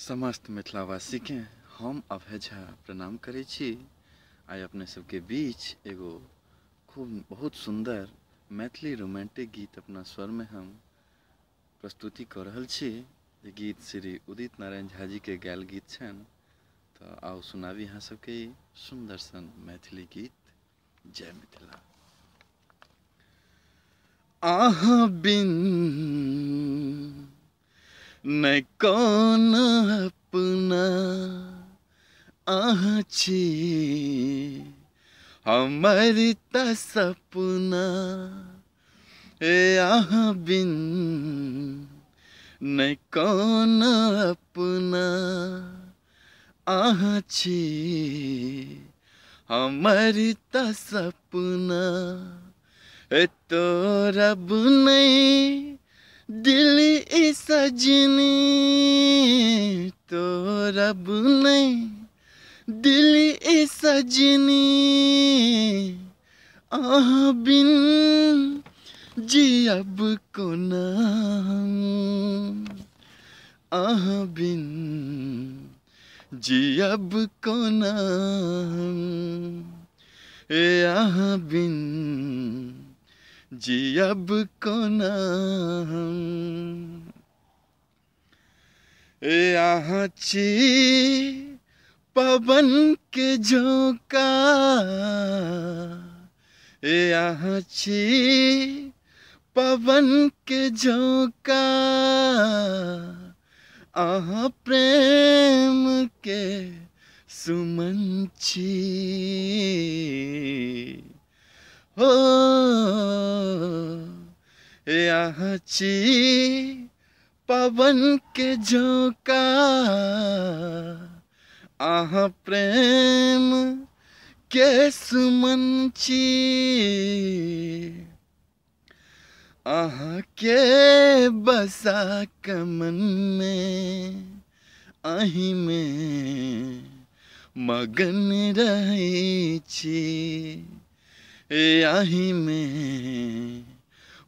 समस्त मिथिलावासी के हम अभय झा प्रणाम करै छी। आइ अपने सबके बीच एगो खूब बहुत सुंदर मैथिली रोमांटिक गीत अपना स्वर में हम प्रस्तुति कर रहल छी। ये गीत श्री उदित नारायण झा जी के गायल गीत छन। तो आओ सुनाबी अहाँ सबके सुंदर सन मैथिली गीत। जय मिथिला। अहाँ बिन नै कौन अपना अहाँ छी हमर त सपना। अहाँ बिन नै कौन अपना अहाँ छी हमर त सपना। तोरा बुनै दिल ई सजनी तोरा बुनै दिल ई सजनी। अहाँ बिन जियब कोना अहाँ बिन जियब कोना। अहाँ बिन जियब कोना। अहाँ छी पवन के झोंका अहाँ छी पवन के झोंका। अहाँ प्रेम के सुमन छी हो। अहाँ छी पवन के झोंका अहाँ प्रेम के सुमन छी। अहाँ के बसा कमन में अहीं में मगन रहै छी। अहीं में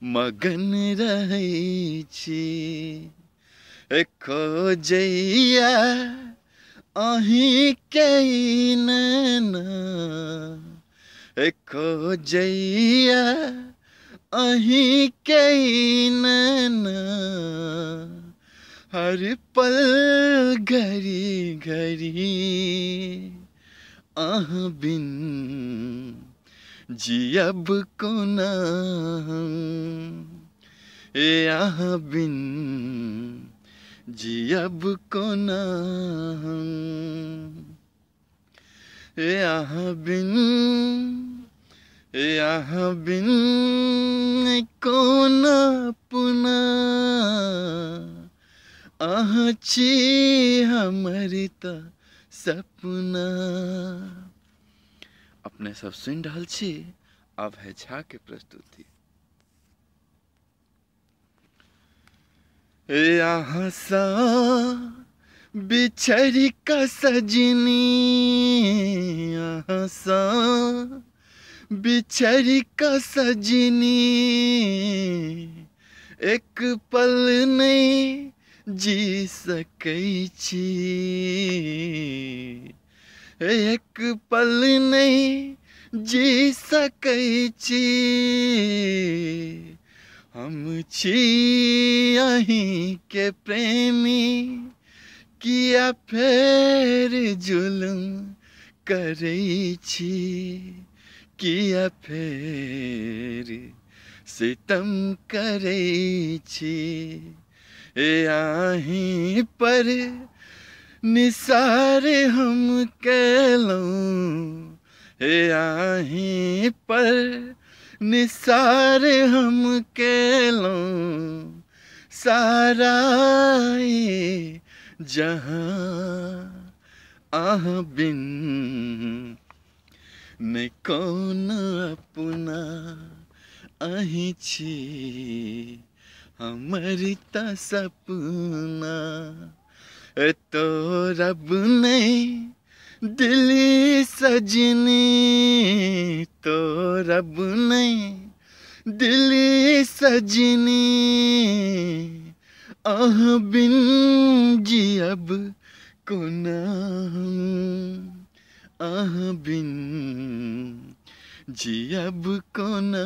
मगन रहै छी। खोजैया अहीं के नैना खोजैया अहीं के नैना। हर पल घड़ी घड़ी अहाँ बिन जियब कोना। अहाँ बिन जियब कोना। अहाँ बिन कौन अपना अहाँ छी हमर त सपना। अपने सब सुन रहल छी अभय झा के प्रस्तुति। अहाँ सा बिछड़ का सजनी अहाँ सा बिछड़ का सजनी। एक पल नहीं जी सकै छी एक पल नहीं जी सकै छी। हम छी अहीं के प्रेमी किया फेर जुल्म करै छी। किया फेर सितम करै छी। अहीं पर निसार हम केलौं अहीं पर निसार हम केलौं। सारा जहां अहाँ बिन नै कौन अपना अहीं छी हमर त सपना। तोरा बुनै दिल सजनी तोरा बुनै दिल सजनी। अहाँ बिन जियब कोना आह बिन जियब कोना